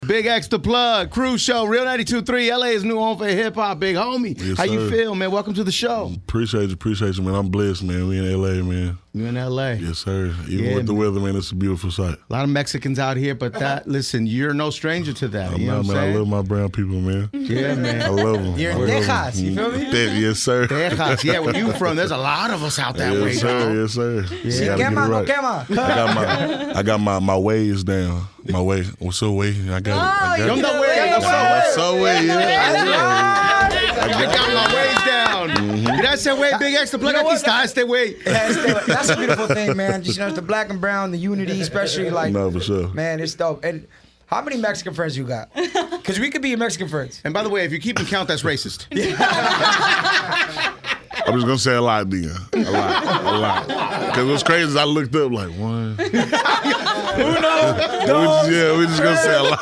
BigXThaPlug, Cruz Show, Real 92.3, LA's new home for hip-hop, big homie. Yes, How you sir. feel, man? Welcome to the show. Appreciate you, man. I'm blessed, man. We in LA, man. You in LA? Yes, sir. Even Yeah, with the man. weather, man, it's a beautiful sight. A lot of Mexicans out here, but listen, you're no stranger to that. I'm You know not, what I'm man. saying? I love my brown people, man. Yeah, man. I love them. You're in Texas, you feel me? Yes, sir. Texas, yeah, where you from? There's a lot of us out that way, Yes, dog. sir. Yes, sir. Si Gotta get it quema, no right. quema. I got my ways down. My way. What's up, way? I got it. I Yo, got it. no way. What's up, way? Yeah. I got my ways down. Mira ese güey, BigXThaPlug, aquí está este güey. That's a beautiful thing, man. Just the black and brown, the unity, especially like, No, for sure. man, it's dope. And how many Mexican friends you got? Because we could be your Mexican friends. And by the way, if you keep count, that's racist. I'm just gonna say a lot, then. A lot. Because what's crazy is I looked up like one. We just gonna say a lot.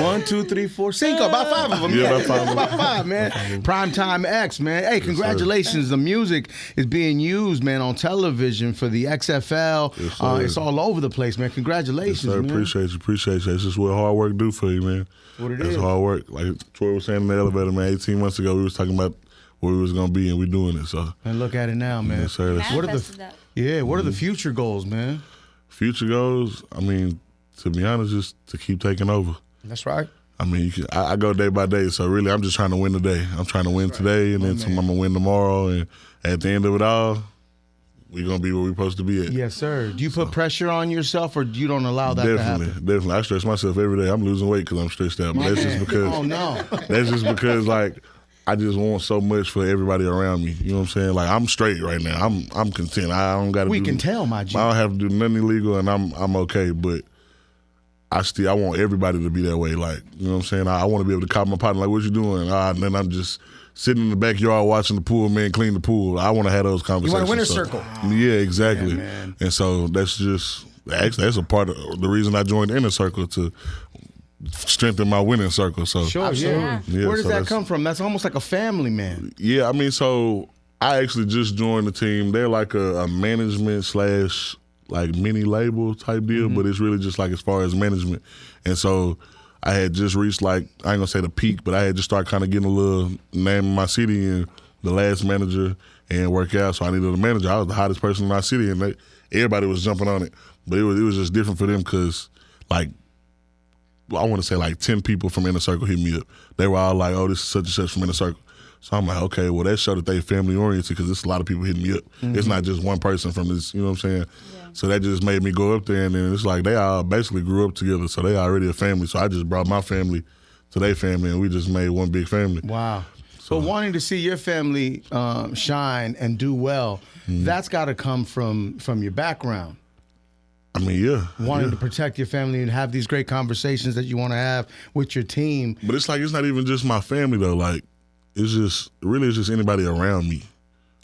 1, 2, 3, 4, 5. About 5 of them. Yeah, about 5 of them. About 5, man. Primetime X, man. Hey, congratulations. The music is being used, man, on television for the XFL. Yes, sir. It's all over the place, man. Congratulations, Yes, sir. man. Appreciate you. It's just what hard work do for you, man. What it It's is. hard work. Like Troy was saying in the elevator, man, 18 months ago, we was talking about where we was gonna be, and we doing it. So, And look at it now, man. yes, sir. What are what are the future goals, man? Future goals, I mean, to be honest, just to keep taking over. That's right. I mean, I go day by day, so really, I'm just trying to win today. I'm trying to win today, and then I'm gonna win tomorrow, and at the end of it all, we're gonna be where we're supposed to be at. Yes, sir. Do you put pressure on yourself, or you don't allow that to happen? Definitely. I stress myself every day. I'm losing weight because I'm stressed out, but that's just because. Oh, no. That's just because, like, I just want so much for everybody around me. You know what I'm saying? Like, I'm straight right now. I'm content. I don't got to. We can tell, my G. I don't have to do nothing illegal, and I'm okay. But I want everybody to be that way. Like, you know what I'm saying? I want to be able to call my partner, like, what you doing? And then I'm just sitting in the backyard watching the pool man clean the pool. I want to have those conversations. You want a winner's circle. Yeah, exactly. Yeah, man. And so that's just actually that's a part of the reason I joined the inner circle, to strengthen my winning circle. So Sure, yeah. Yeah, Where does so that that's- come from? That's almost like a family, man. Yeah, I mean, so I actually just joined the team. They're like a management / like mini label type deal, but it's really just like as far as management. And so I had just reached, like, I ain't gonna say the peak, but I had just started kind of getting a little name in my city, and the last manager and work out. So I needed a manager. I was the hottest person in my city, and everybody was jumping on it. But it was just different for them because, like, I want to say like 10 people from Inner Circle hit me up. They were all like, oh, this is such and such from Inner Circle. So I'm like, okay, well, that showed that they family oriented because there's a lot of people hitting me up. It's not just one person from this, you know what I'm saying? Yeah. So that just made me go up there, and then it's like they all basically grew up together, so they already a family. So I just brought my family to their family, and we just made one big family. Wow. So wanting to see your family shine and do well, that's got to come from your background. I mean, yeah. Wanting to protect your family and have these great conversations that you want to have with your team. But it's like, it's not even just my family, though. Like, it's just anybody around me.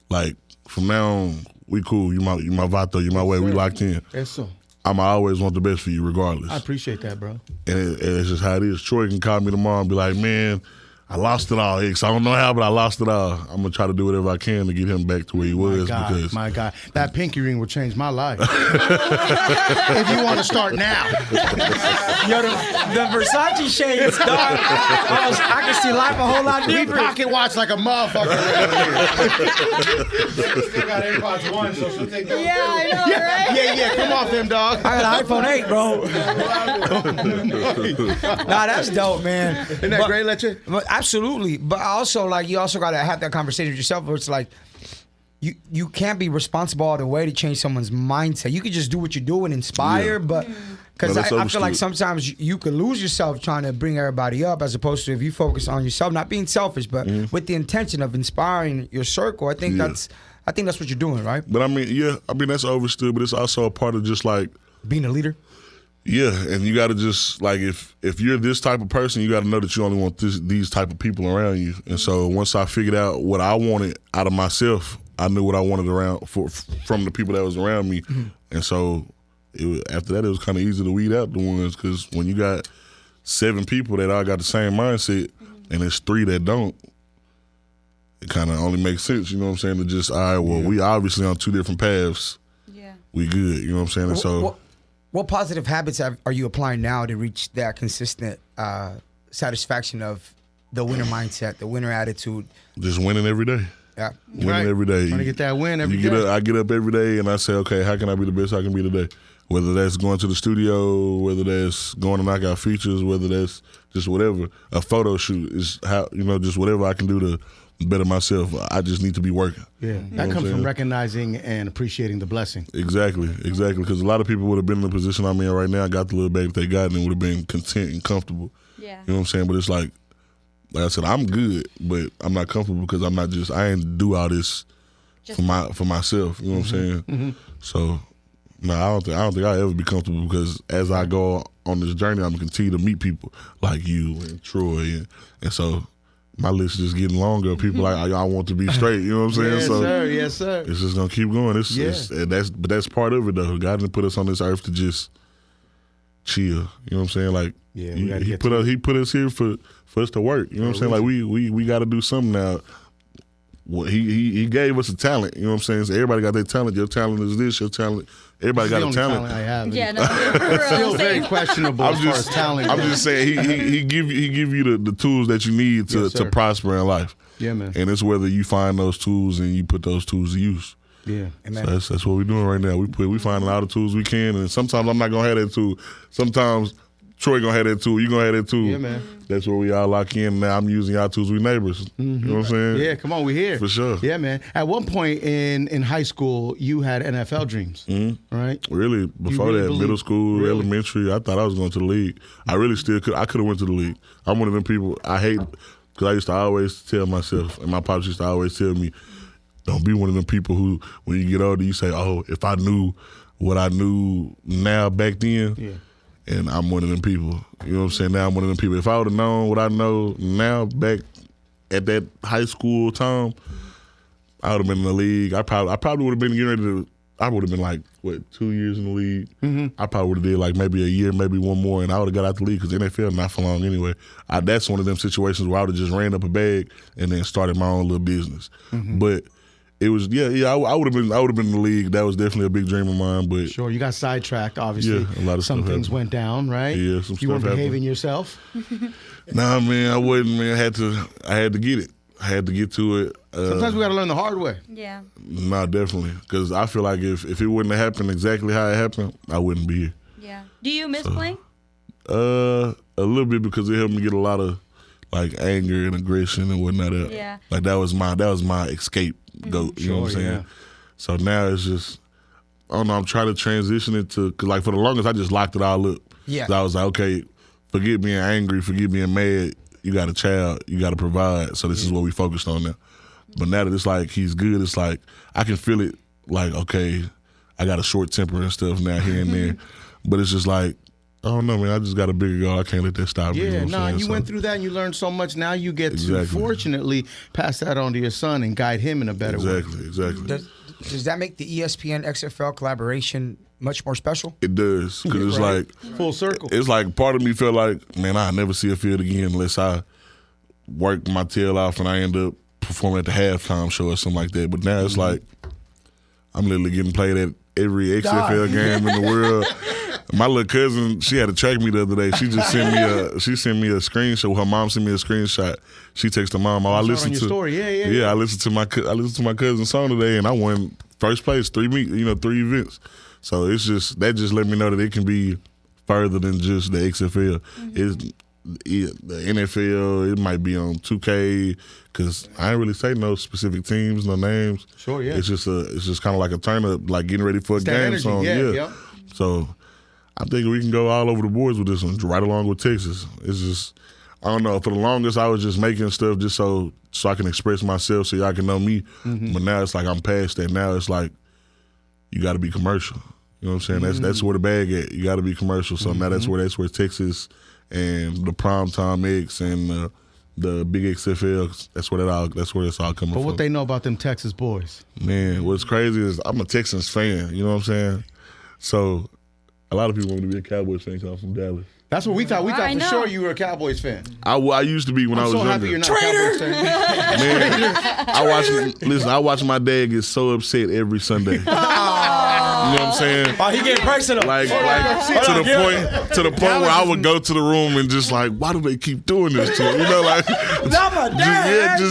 Like, from now on, we cool. You my vato, you my way. We locked in. Eso. I'ma always want the best for you regardless. I appreciate that, bro. And it's just how it is. Troy can call me tomorrow and be like, man, I lost it all, Hicks. I don't know how, but I lost it all. I'm going to try to do whatever I can to get him back to where he was. My God. That pinky ring will change my life. If you want to start now. Yo, the Versace shades, dog. I can see life a whole lot Big deeper. pocket watch like a motherfucker. Still got AirPods 1, so she'll take those. Yeah, I know, right? Yeah, come off him, dog. I got an iPhone 8, bro. Nah, that's dope, man. Isn't that great, Leche? But absolutely. But also, like, you also got to have that conversation with yourself where it's like, you can't be responsible all the way to change someone's mindset. You could just do what you do and inspire, but because I feel like sometimes you could lose yourself trying to bring everybody up as opposed to if you focus on yourself, not being selfish, but with the intention of inspiring your circle. I think that's what you're doing, right? But I mean, that's overstood, but it's also a part of just like Being a leader. Yeah, and you got to just, like, if you're this type of person, you got to know that you only want these type of people around you. And so once I figured out what I wanted out of myself, I knew what I wanted from the people that was around me. And so after that, it was kind of easy to weed out the ones, because when you got 7 people that all got the same mindset and there's 3 that don't, it kind of only makes sense, you know what I'm saying, to just, all right, well, we obviously on 2 different paths. Yeah. We good, you know what I'm saying? And so... What positive habits are you applying now to reach that consistent satisfaction of the winner mindset, the winner attitude? Just winning every day. Yeah. Winning every day. Trying to get that win every day. I get up every day and I say, okay, how can I be the best I can be today? Whether that's going to the studio, whether that's going to knock out features, whether that's just whatever. A photo shoot is how, just whatever I can do to better myself. I just need to be working. Yeah, that comes from recognizing and appreciating the blessing. Exactly. Because a lot of people would have been in the position I'm in right now. I got the little bag that they got and would have been content and comfortable. Yeah. You know what I'm saying? But it's like I said, I'm good, but I'm not comfortable because I ain't do all this for myself. You know what I'm saying? Mm-hmm. So, no, I don't think I'll ever be comfortable because as I go on this journey, I'm gonna continue to meet people like you and Troy, and so my list is just getting longer. People like I want to be straight. You know what I'm saying? Yes, sir. Yes, sir. It's just gonna keep going. But that's part of it though. God didn't put us on this earth to just chill. You know what I'm saying? Like he put us here for us to work. You know what I'm saying? Like we got to do something now. Well, he gave us a talent. You know what I'm saying? So everybody got their talent. Your talent is this. Your talent. Everybody got a talent. I have. Yeah, no, for real. Still very questionable as far as talent. I'm just saying he give you the tools that you need to prosper in life. Yeah, man. And it's whether you find those tools and you put those tools to use. Yeah, so that's what we're doing right now. We find a lot of tools we can, and sometimes I'm not gonna have that tool. Sometimes Troy gonna have that tool. You gonna have that tool. Yeah, man. That's where we all lock in. Now I'm using y'all tools. We neighbors. You know what I'm saying? Yeah, come on, we here for sure. Yeah, man. At one point in high school, you had NFL dreams, right? Really, before that, middle school, elementary, I thought I was going to the league. I really still could. I could have went to the league. I'm one of them people I hate because I used to always tell myself, and my pops used to always tell me, don't be one of them people who, when you get older, you say, oh, if I knew what I knew now back then. Yeah. And I'm one of them people. You know what I'm saying? Now I'm one of them people. If I would have known what I know now back at that high school time, I would have been in the league. I probably would have been getting ready to. I would have been like 2 years in the league. Mm-hmm. I probably would have did like maybe a year, maybe one more, and I would have got out the league because NFL not for long anyway. That's one of them situations where I would have just ran up a bag and then started my own little business. Mm-hmm. But it was I would have been in the league. That was definitely a big dream of mine. But sure, you got sidetracked. Obviously, yeah, a lot of some stuff things happened. went down, right? Yeah, some you stuff weren't behaving happened. yourself. Nah, man, I wasn't. Man, I had to get it. I had to get to it. Sometimes we got to learn the hard way. Yeah. Nah, definitely. Because I feel like if it wouldn't have happened exactly how it happened, I wouldn't be here. Yeah. Do you miss playing? A little bit because it helped me get a lot of like anger and aggression and whatnot. Yeah. Like that was my escape. You know what I'm saying? Yeah. So now it's just, I don't know, I'm trying to transition it to, because like for the longest I just locked it all up. Yeah. So I was like, okay, forget being angry, forget being mad. You got a child, you got to provide. So this is what we focused on now. But now that it's like he's good, it's like I can feel it like, okay, I got a short temper and stuff now here and there. But it's just like, I don't know, man. I just got a bigger goal. I can't let that stop me. Yeah, you know what I'm saying? went through that and you learned so much. Now you get to, fortunately, pass that on to your son and guide him in a better way. Exactly. Does that make the ESPN XFL collaboration much more special? It does, because it's like full circle. It's like part of me felt like, man, I'll never see a field again unless I work my tail off and I end up performing at the halftime show or something like that. But now it's like I'm literally getting played at every XFL game in the world. My little cousin, she had to track me the other day. She just sent me a screenshot. Her mom sent me a screenshot. She texted mom, I listened to story. I listened to my cousin's song today, and I won first place, 3 events. So it's just that just let me know that it can be further than just the XFL. It's the NFL. It might be on 2K because I ain't really say no specific teams, no names. Sure, yeah. It's just kind of like a turn up, like getting ready for a game energy. song. Yeah. So I'm thinking we can go all over the boards with this one, right along with Texas. It's just, I don't know. For the longest, I was just making stuff just so I can express myself, so y'all can know me. But now it's like I'm past that. Now it's like you got to be commercial. You know what I'm saying? That's where the bag at. You got to be commercial. So now that's where Texas and the Primetime X and the BigXFL. That's where it's all coming from. But what they know about them Texas boys? Man, what's crazy is I'm a Texans fan. You know what I'm saying? So a lot of people want to be a Cowboys fan because I'm from Dallas. That's what we thought. We thought for know. sure you were a Cowboys fan. I used to be when I was so younger. happy you're not a Cowboys fan. Man, I watch my dad get so upset every Sunday. You know know what I'm saying? Oh, he getting personal. Like to the point where I would go to the room and just like, why do they keep doing this to me? You know, like,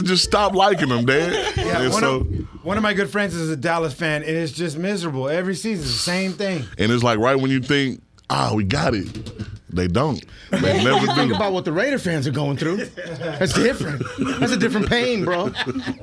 just stop liking them, Dad. Yeah, And one of my good friends is a Dallas fan, and it's just miserable every season. The same thing. and it's like right when you think, we got it, they don't. They never Think do. about what the Raider fans are going through. That's different. That's a different pain, bro.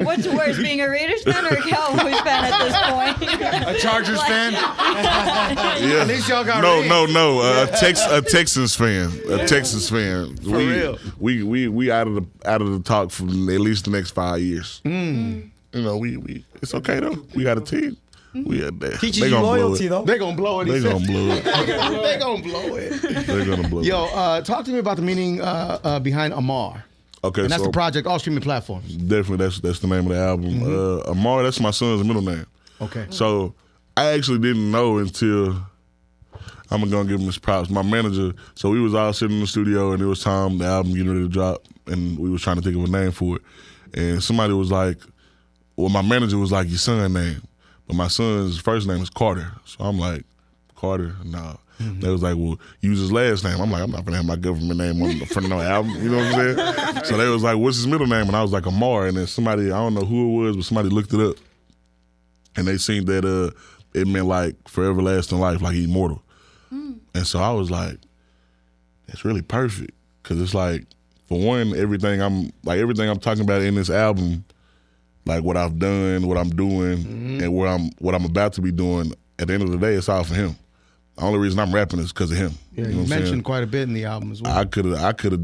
What's worse, being a Raiders fan or a Cowboys fan at this point? A Chargers fan? Yeah. At least y'all got No. A Texans fan. A Texas fan. For real. We out of the talk for at least the next 5 years. You know, we it's okay though. We got a team. We had that. Teaches They you gonna blow loyalty, it. though. They're going to blow it. They he said. gonna blow it. They're going to blow it. They're gonna blow it. Yo, talk to me about the meaning behind Amar. Okay, And that's so the project, all streaming platforms. definitely that's the name of the album. Amar, that's my son's middle name. Okay. So I actually didn't know until I'm gonna give him his props. My manager, so we was all sitting in the studio and it was time the album getting ready to drop, and we was trying to think of a name for it. And somebody was like, well, my manager was like, your son's name. But my son's first name is Carter. So I'm like, Carter? No. They was like, well, use his last name. I'm like, I'm not gonna have my government name on the front of no album. You know what I'm saying? So they was like, what's his middle name? And I was like, Amar. And then somebody, I don't know who it was, but somebody looked it up. And they seen that it meant like forever lasting life, like immortal. And so I was like, it's really perfect. Cause it's like, for one, everything I'm talking about in this album, like what I've done, what I'm doing, and what I'm about to be doing, at the end of the day, it's all for him. The only reason I'm rapping is because of him. Yeah, You know you what I'm saying? mentioned quite a bit in the album as well. I could have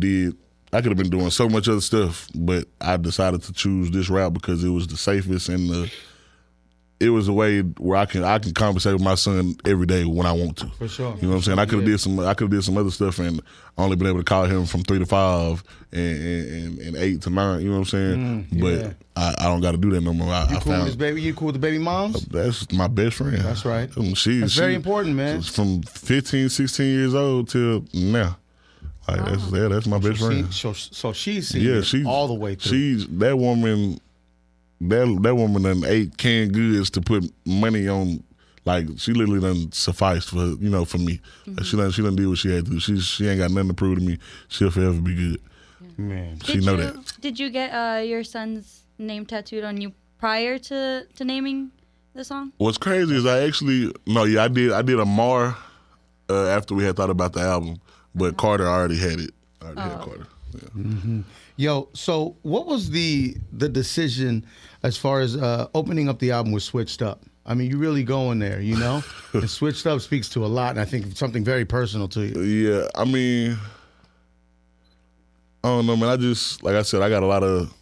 been doing so much other stuff, but I decided to choose this route because it was the safest and it was a way where I can conversate with my son every day when I want to. For sure. You know what I'm saying? I could have did some other stuff and only been able to call him from 3 to 5 and 8 to 9. You know what I'm saying? But I don't got to do that no more. You cool with his baby? You cool with the baby moms? That's my best friend. That's right. She That's very important, man. From 15, 16 years old till now. Like that's my best friend. So she's seen it all the way through. That woman. That woman done ate canned goods to put money on. Like she literally done sufficed for for me. Like, she done did what she had to do. She ain't got nothing to prove to me. She'll forever be good. Man, Did know you, that. Did you get your son's name tattooed on you prior to naming the song? What's crazy is I did Amar after we had thought about the album, but Carter already had it. I already had Carter. Yeah. Yo, so what was the decision as far as opening up the album with Switched Up? I mean, you really going there, you know? And Switched Up speaks to a lot, and I think it's something very personal to you. Yeah, I mean, I don't know, man. I just, like I said, I got a lot of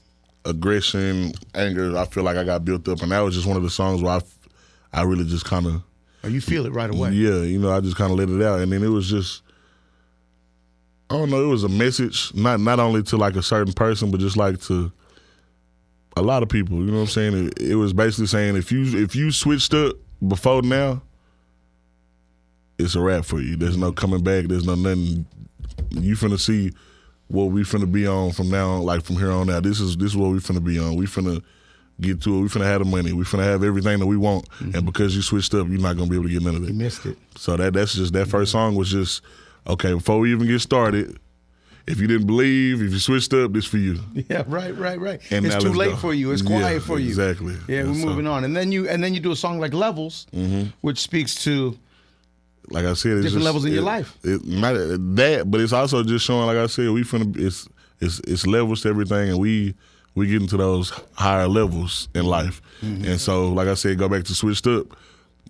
aggression, anger. I feel like I got built up, and that was just one of the songs where I really just kind of... Oh, you feel it right away. Yeah, I just kind of let it out, and then it was just... I don't know, it was a message, not only to like a certain person, but just like to a lot of people, you know what I'm saying? It was basically saying if you switched up before now, it's a wrap for you. There's no coming back, there's no nothing. You finna see what we finna be on from now on, like from here on out. This is what we finna be on. We finna get to it, we finna have the money, we finna have everything that we want. And because you switched up, you're not gonna be able to get none of it. You missed it. So that's just that first song was just okay, before we even get started, if you didn't believe, if you switched up, this for you. Yeah, right. And it's now too let's late go. for you. It's quiet for you. Exactly. Yeah, we're moving on. And then you do a song like Levels, which speaks to like I said, it's different levels in your life. Not that, but it's also just showing, like I said, it's levels to everything, and we get into those higher levels in life. And so, like I said, go back to Switched Up.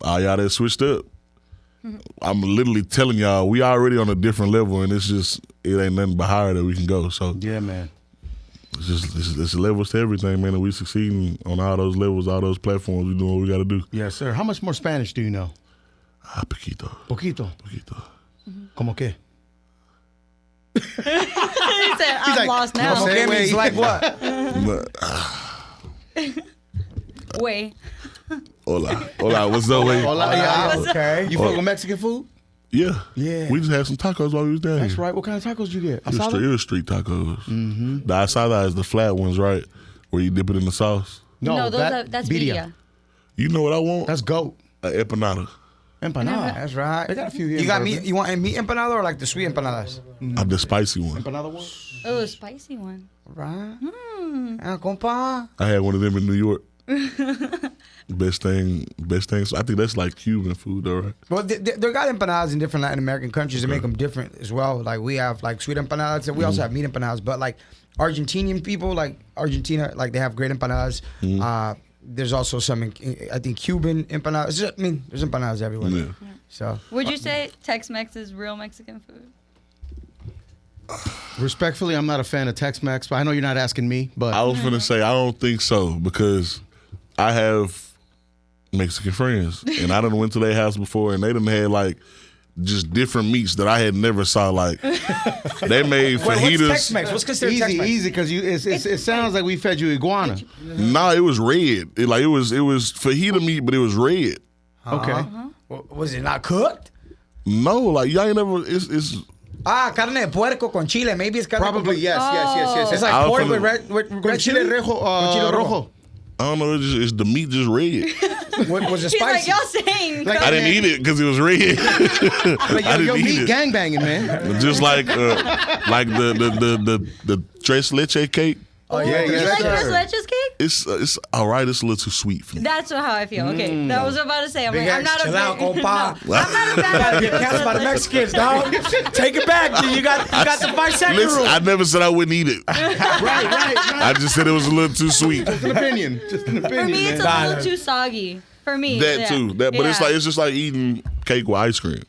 All y'all that switched up, I'm literally telling y'all, we already on a different level, and it ain't nothing but higher that we can go. So Yeah, man. it's levels to everything, man, and we succeeding on all those levels, all those platforms. We doing what we got to do. Yes, sir. How much more Spanish do you know? Poquito. Poquito. ¿Cómo qué? He said, I'm like, lost now. "No sé, Okay, güey." means like what? Wait. Hola, what's up, way? Hola, yeah. Okay. You fuck with Mexican food? Yeah. Yeah. We just had some tacos while we was down That's here. right. What kind of tacos you get? It was Asada? street tacos. The asada is the flat ones, right? Where you dip it in the sauce. No, that's birria. You know what I want? That's goat. An empanada. Empanada. That's right. They got a few here. You in got Berkeley. meat? You want a meat empanada or like the sweet empanadas? The spicy one. Empanada one? Oh, a spicy one. Right. Compa. I had one of them in New York. Best thing. So I think that's like Cuban food, though, right? Well, they got empanadas in different Latin American countries that make them different as well. Like we have like sweet empanadas, and we also have meat empanadas. But like Argentinian people, like Argentina, like they have great empanadas. There's also some, I think, Cuban empanadas. I mean, there's empanadas everywhere. Yeah. So Would you say Tex-Mex is real Mexican food? Respectfully, I'm not a fan of Tex-Mex, but I know you're not asking me. But I was gonna say I don't think so because I have Mexican friends and I done went to their house before and they done had like just different meats that I had never saw. Like they made what's fajitas. Tex-Mex? What's considered easy, Tex-Mex? easy, because it sounds like we fed you iguana. Nah, it was red. It was fajita meat, but it was red. Okay. Was it not cooked? No, like y'all ain't never. It's Carne de puerco con chile. Maybe it's carne Probably yes. It's like I was pork finna- with Con red chile chili. rojo. I don't know. It's the meat just red. Was it He's like, spicy? y'all saying. Like, I didn't eat it because it was red. I Yo, didn't meat eat it. gangbanging, man. Just like the tres leche cake. Oh You like yes, tres sir. leches cake? It's all right. It's a little too sweet for me. That's how I feel. Okay, that was about to say. I'm Big like, I'm X, not a chill out, big, compa. I'm not a Gotta bad. get canceled by the Mexicans, dog. Take it back. You got the 5-second Listen, rule. I never said I wouldn't eat it. right. I just said it was a little too sweet. Just an opinion. Just an opinion, For me, it's man. a little too soggy. For me, That yeah. too. But it's Yeah. like it's just like eating cake with ice cream.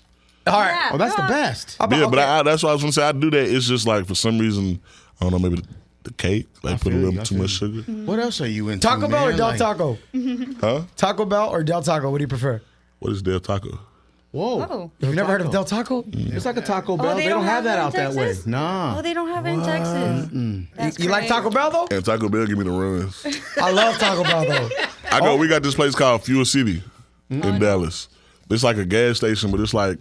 All right. Yeah. Oh, that's the best. How about- Yeah, but okay. that's why I was gonna say I do that. It's just like for some reason I don't know, maybe the cake like put a feel you, little I too feel much sugar. What else are you into? Taco Bell or man? Del Like- Taco? Huh? Taco Bell or Del Taco? What do you prefer? What is Del Taco? Whoa. Oh. You've never heard of Del Taco? It's like a Taco Bell. they they don't don't have that have out it in that way. Texas? Nah. Oh, they don't have it in Texas. That's You like crazy. Taco Bell though? And Taco Bell give me the runs. I love Taco Bell though. I go. We got this place called Fuel City in Dallas. It's like a gas station, but it's like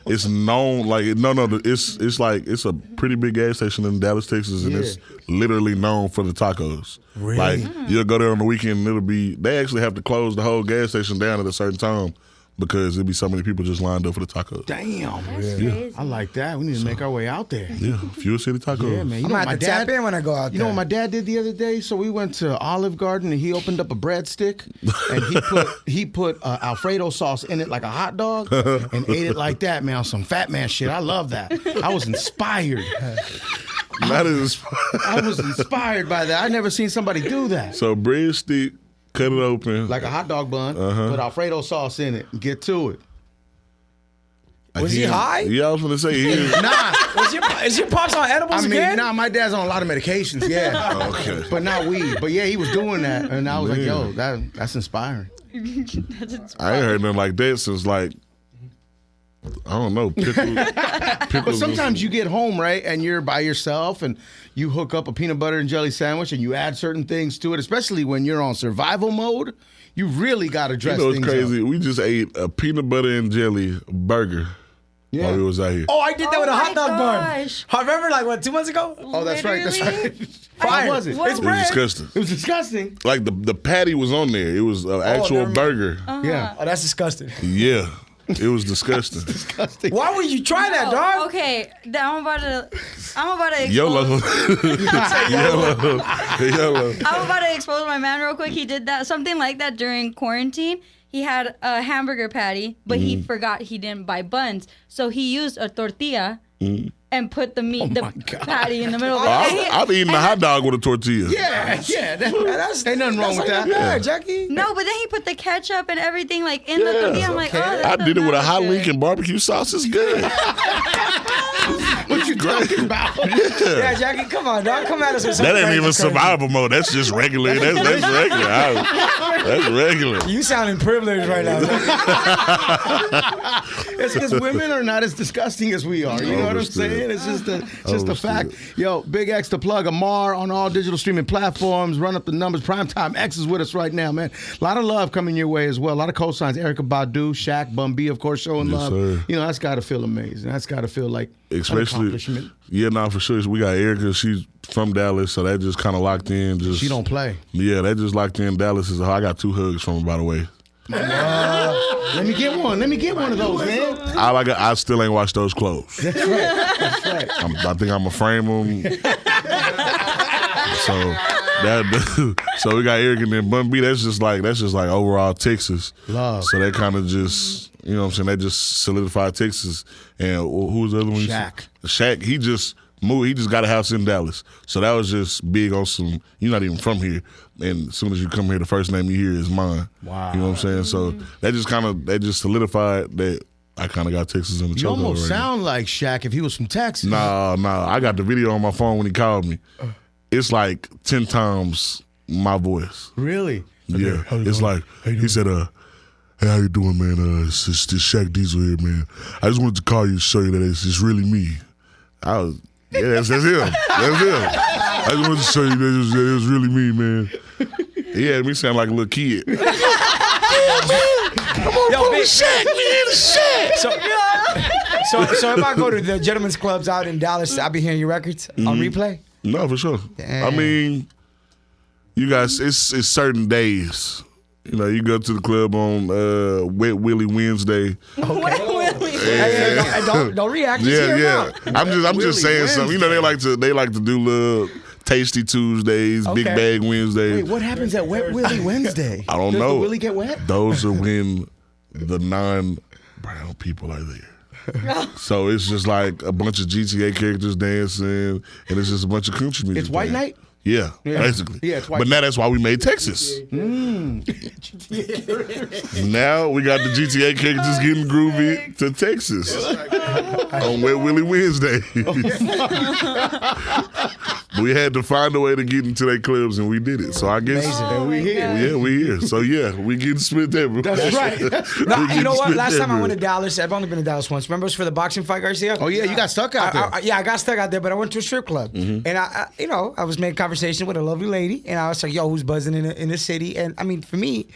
it's known like it's like it's a pretty big gas station in Dallas, Texas, and it's literally known for the tacos. Really? Like you'll go there on the weekend and it'll be they actually have to close the whole gas station down at a certain time because there'll be so many people just lined up for the tacos. Damn. That's crazy. I like that. We need to make our way out there. Yeah, Fuel City Tacos. Yeah, man. You I'm know gonna what have my to tap dad. in when I go out You there. know what my dad did the other day? So we went to Olive Garden and he opened up a breadstick and he put Alfredo sauce in it like a hot dog and ate it like that, man. On some fat man shit. I love that. I was inspired. That is I was inspired by that. I never seen somebody do that. so breadstick, cut it open Like a hot dog bun, put Alfredo sauce in it and get to it. Was he high? Yeah, I was gonna say he is. Nah. Is your pops on edibles I mean, again? nah, my dad's on a lot of medications, yeah. Okay. But not weed. But yeah, he was doing that. And I was like, yo, that's inspiring. I ain't heard nothing like that since like I don't know pickles. But sometimes you get home, right, and you're by yourself and you hook up a peanut butter and jelly sandwich and you add certain things to it, especially when you're on survival mode. You really got to dress You know what's things crazy? up. We just ate a peanut butter and jelly burger while we was out here. Oh, I did that with a Oh hot dog my bun. gosh. I remember like what 2 months ago? Oh, that's right. That's Literally? right. Fire. How was it? What? It's It was bread. disgusting. It was disgusting. Like the patty was on there. It was an actual never mind. burger. Yeah. Oh, that's disgusting. Yeah, it was disgusting. Disgusting. Why would you try that, dog? Okay, I'm about to expose. YOLO. YOLO. I'm about to expose my man real quick. He did that something like that during quarantine. He had a hamburger patty, but he forgot he didn't buy buns, so he used a tortilla and put the meat, the patty in the middle. Of it. And he- I'm eating a hot dog with a tortilla. Yeah. Ain't nothing wrong with that. Yeah, Jackie. No, but then he put the ketchup and everything like in the tortilla. I'm like, oh, that I does did it not with a look hot good. Lincoln barbecue sauce. It's good. What you talking about? Yeah, Jackie, come on, dog. Come at us with something That ain't crazy, even crazy. survival mode. That's just regular. That's regular. That's regular. You sounding privileged right now. It's because women are not as disgusting as we are. You know what I'm Understood. saying? It's just a fact. Understood. Yo, BigXThaPlug, Amar on all digital streaming platforms. Run up the numbers. Primetime X is with us right now, man. A lot of love coming your way as well. A lot of cosigns. Erykah Badu, Shaq, Bun B, of course, showing Yes, love. sir. You know, that's got to feel amazing. That's got to feel like an Especially, accomplishment. yeah, nah, for sure. We got Erykah. She's from Dallas, so that just kind of locked in. Just She don't play. Yeah, that just locked in. Dallas is. I got 2 hugs from her, by the way. Let me get one. Let me get one of those, man. I still ain't washed those clothes. That's right. That's right. I think I'm gonna frame them. So we got Eric and then Bun B. That's just like overall Texas. Love. So that kind of just, you know what I'm saying, that just solidified Texas. And who was the other one? Shaq. He just moved. He just got a house in Dallas. So that was just big on some, you're not even from here. And as soon as you come here, the first name you hear is mine. Wow. You know what I'm saying? So that just solidified that I kind of got Texas in the chokehold. You almost sound like Shaq if he was from Texas. Nah. I got the video on my phone when he called me. It's like 10 times my voice. Really? Yeah. It's like, he said, hey, how you doing, man? It's Shaq Diesel here, man. I just wanted to call you to show you that it's really me. That's him. That's him. I just wanted to show you that it was really me, man. He had me sound like a little kid. Yeah, man. Come on, big Shaq, man. Shaq. So if I go to the gentlemen's clubs out in Dallas, I'll be hearing your records on replay? No, for sure. Damn. I mean, you guys, it's certain days. You know, you go to the club on Wet Willie Wednesday. Hey, don't react. Yeah. I'm just saying something. You know, they like to do little Tasty Tuesdays, Big Bag Wednesdays. Wait, what happens at Wet Willie Wednesday? I don't know. Does the Willie get wet? Those are when the non-brown people are there. So it's just like a bunch of GTA characters dancing, and it's just a bunch of country music. It's white night? Yeah, basically. Yeah, it's white. But now that's why we made Texas. Now we got the GTA characters getting groovy to Texas on Wet Willie Wednesday. We had to find a way to get into their clubs, and we did it. So I guess we here. Yeah, we here. So yeah, we getting split there, bro. That's right. No, you know what? Last time I went to Dallas, I've only been to Dallas once. Remember it was for the boxing fight, Garcia? Oh yeah, you got stuck out there. I got stuck out there, but I went to a strip club, and I was making conversation with a lovely lady, and I was like, "Yo, who's buzzing in the city?" And I mean, for me,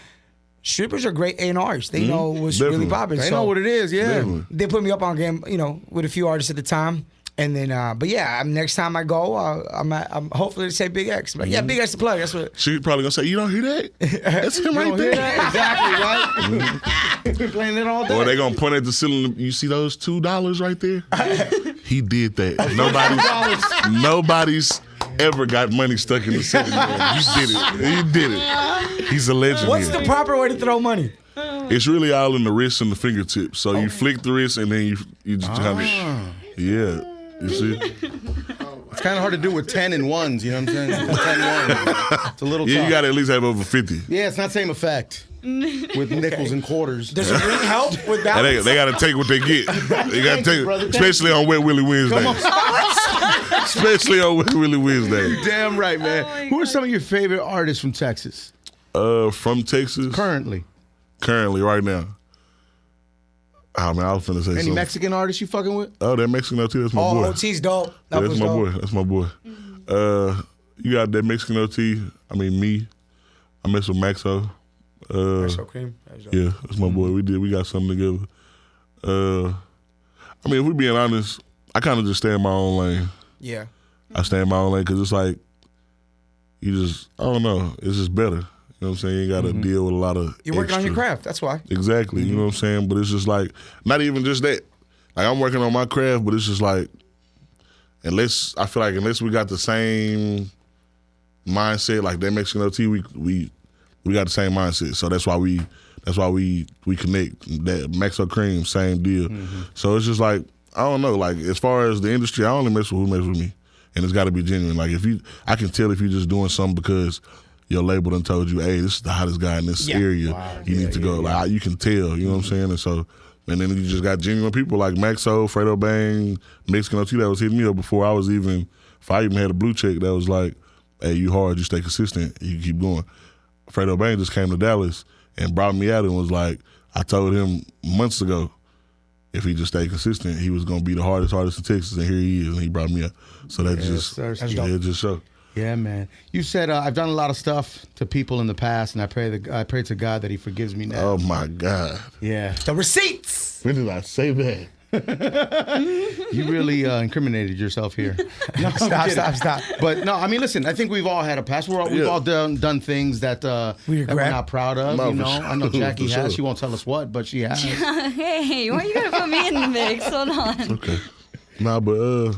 strippers are great A&Rs. They know what's really popping. They know what it is. Yeah, Definitely. They put me up on game, with a few artists at the time. And then, but yeah, next time I go, I'm hopefully to say Big X. But yeah, BigXThaPlug. That's what. She's probably gonna say, "You don't hear that? That's him right there." Exactly right. He's been playing it all day. Or they gonna point at the ceiling. You see those $2 right there? He did that. Nobody's ever got money stuck in the ceiling. He did it. He's a legend. What's the proper way to throw money? It's really all in the wrist and the fingertips. So you flick the wrist and then you just kind of, yeah. You see? It's kind of hard to do with 10 and ones. You know what I'm saying? 10 ones. It's a little tough. Yeah, you got to at least have over 50. Yeah, it's not the same effect with nickels and quarters. Does it really help with that? They got to take what they get. They got to take, especially on Wet Willie Wednesday. Especially on Wet Willie Wednesday. You're damn right, man. Who are some of your favorite artists from Texas? From Texas? Currently, right now. Oh, man, I was finna say something. Any Mexican artists you fucking with? Oh, that Mexican OT, that's my boy. OT's dope. That's my boy. That's my boy. You got that Mexican OT. I mean, me. I mess with Maxo. Maxo Cream. Yeah, that's my boy. We got something together. I mean, if we're being honest, I kind of just stay in my own lane. Yeah. I stay in my own lane because it's like, I don't know, it's just better. You know what I'm saying? You ain't got to deal with a lot of You're working on your craft. That's why. Exactly. You know what I'm saying? But it's just like, not even just that. Like, I'm working on my craft, but it's just like, unless we got the same mindset, like that Mexican OT, we got the same mindset. So that's why we connect. That Maxo Cream, same deal. So it's just like, I don't know, like as far as the industry, I only mess with who messes with me. And it's gotta be genuine. Like I can tell if you're just doing something because your label done told you, hey, this is the hottest guy in this area. Wow. You need to go. Like you can tell, you know what I'm saying? And so, and then you just got genuine people like Maxo, Fredo Bang, Mexican OT that was hitting me up before I even had a blue check that was like, hey, you hard, you stay consistent, you keep going. Fredo Bang just came to Dallas and brought me out and was like, I told him months ago, if he just stayed consistent, he was gonna be the hardest artist in Texas, and here he is, and he brought me out. So that just show. Yeah, man. You said I've done a lot of stuff to people in the past, and I pray to God that He forgives me now. Oh my God. Yeah. The receipts. When did I say that? You really incriminated yourself here. No, I'm kidding. Stop. But no, I mean, listen. I think we've all had a past. We've all done things that We that we're regret. not proud of. No, You know, for sure. I know Jackie For has. sure. She won't tell us what, but she has. Hey, why you gotta put me in the mix? Hold on. Okay. Nah, but I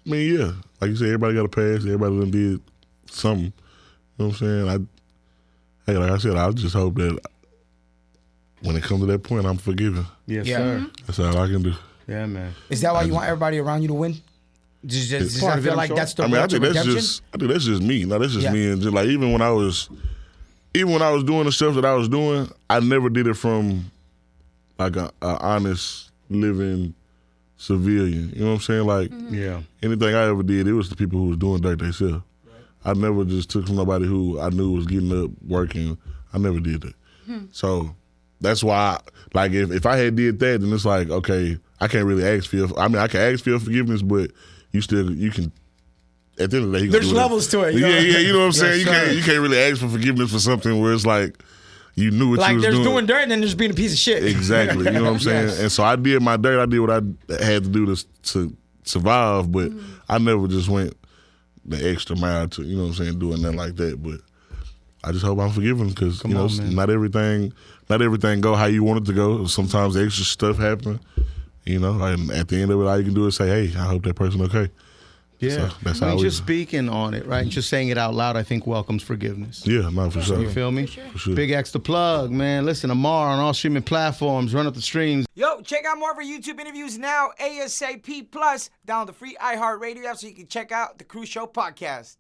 mean, yeah. Like you said, everybody got a past. Everybody done did something. You know what I'm saying? Hey, like I said, I just hope that when it comes to that point, I'm forgiven. Yes, Yeah. sir. That's all I can do. Yeah, man. Is that why you want everybody around you to win? Does part that of it, feel I'm like sure. that's the I mean, I road to think that's redemption? just me. No, that's just Yeah. me. And just like even when I was doing the stuff that I was doing, I never did it from like a honest living civilian. You know what I'm saying? Like Yeah. anything I ever did, it was the people who was doing dirt themselves. I never just took from nobody who I knew was getting up working. I never did that. So that's why, like, if I had did that, then it's like, okay, I can't really ask for your. I mean, I can ask for your forgiveness, but you can. At the end of the day, you can There's do levels to it. You know? Yeah, you know what I'm saying. Yes, You can't really ask for forgiveness for something where it's like you knew what you Like was there's doing. doing dirt and then there's being a piece of shit. Exactly. You know what I'm saying? Yes. And so I did my dirt. I did what I had to do to survive, but I never just went the extra mile to, you know what I'm saying, doing nothing like that. But I just hope I'm forgiven because, you know, on, man. not everything go how you want it to go. Sometimes extra stuff happen, you know, and at the end of it, all you can do is say, hey, I hope that person okay. Yeah. So that's I mean, how just speaking on it, right? Just saying it out loud, I think welcomes forgiveness. Yeah, no, for sure. You feel me? For sure. BigXThaPlug, man. Listen, tomorrow on all streaming platforms, run up the streams. Yo, check out more of our YouTube interviews now, ASAP Plus. Download the free iHeartRadio app so you can check out the Cruz Show podcast.